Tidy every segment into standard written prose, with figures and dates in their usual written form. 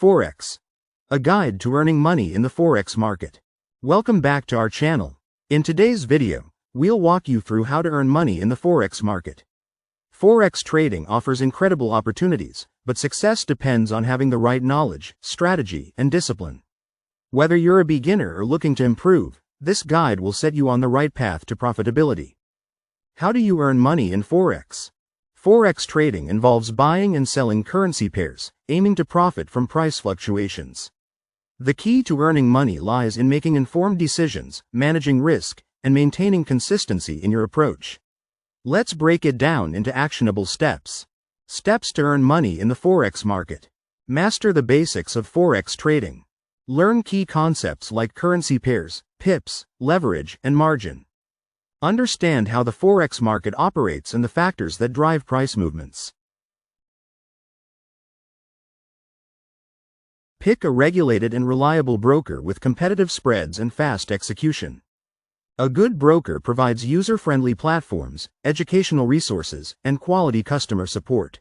Forex, a guide to earning money in the Forex market. Welcome back to our channel. In today's video, we'll walk you through how to earn money in the Forex market. Forex trading offers incredible opportunities, but success depends on having the right knowledge, strategy, and discipline. Whether you're a beginner or looking to improve, this guide will set you on the right path to profitability. How do you earn money in Forex? Forex trading involves buying and selling currency pairs, aiming to profit from price fluctuations. The key to earning money lies in making informed decisions, managing risk, and maintaining consistency in your approach. Let's break it down into actionable steps. Steps to earn money in the Forex market. Master the basics of Forex trading. Learn key concepts like currency pairs, pips, leverage, and margin. Understand how the Forex market operates and the factors that drive price movements. Pick a regulated and reliable broker with competitive spreads and fast execution. A good broker provides user-friendly platforms, educational resources, and quality customer support.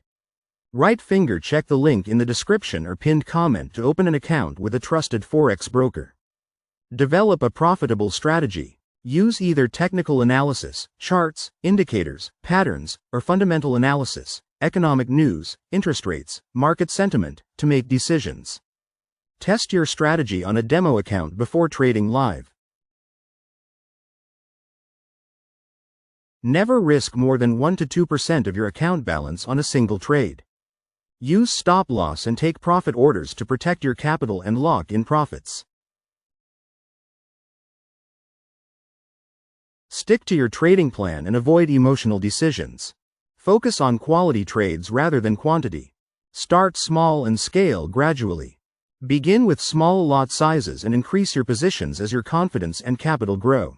Right finger check the link in the description or pinned comment to open an account with a trusted Forex broker. Develop a profitable strategy. Use either technical analysis, charts, indicators, patterns, or fundamental analysis, economic news, interest rates, market sentiment, to make decisions. Test your strategy on a demo account before trading live. Never risk more than 1 to 2% of your account balance on a single trade. Use stop loss and take profit orders to protect your capital and lock in profits. Stick to your trading plan and avoid emotional decisions. Focus on quality trades rather than quantity. Start small and scale gradually. Begin with small lot sizes and increase your positions as your confidence and capital grow.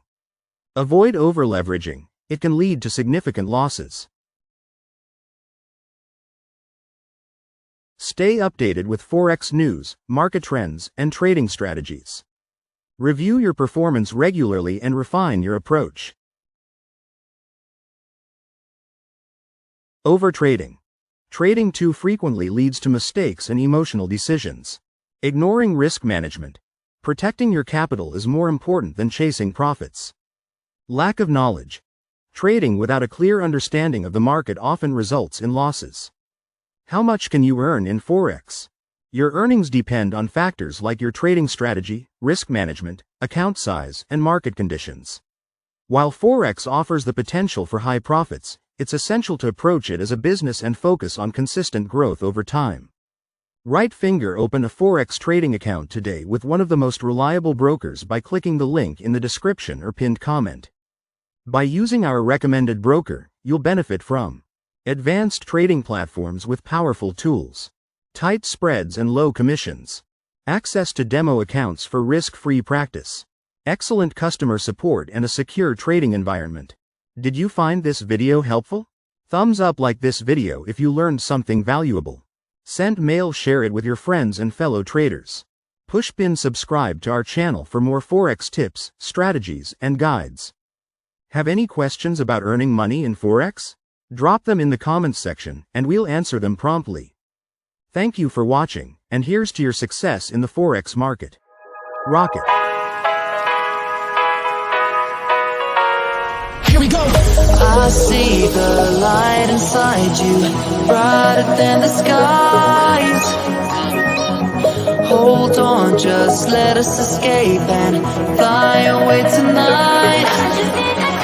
Avoid over-leveraging. It can lead to significant losses. Stay updated with Forex news, market trends, and trading strategies. Review your performance regularly and refine your approach. Overtrading. Trading too frequently leads to mistakes and emotional decisions. Ignoring risk management. Protecting your capital is more important than chasing profits. Lack of knowledge. Trading without a clear understanding of the market often results in losses. How much can you earn in Forex? Your earnings depend on factors like your trading strategy, risk management, account size, and market conditions. While Forex offers the potential for high profits, it's essential to approach it as a business and focus on consistent growth over time. Right finger open a Forex trading account today with one of the most reliable brokers by clicking the link in the description or pinned comment. By using our recommended broker, you'll benefit from advanced trading platforms with powerful tools, tight spreads and low commissions, access to demo accounts for risk-free practice, excellent customer support and a secure trading environment. Did you find this video helpful? Thumbs up like this video if you learned something valuable. Send mail, share it with your friends and fellow traders. Push pin subscribe to our channel for more Forex tips, strategies, and guides. Have any questions about earning money in Forex? Drop them in the comments section and we'll answer them promptly. Thank you for watching, and here's to your success in the Forex market. Rock it. Here we go. I see the light inside you, brighter than the skies. Hold on, just let us escape and fly away tonight.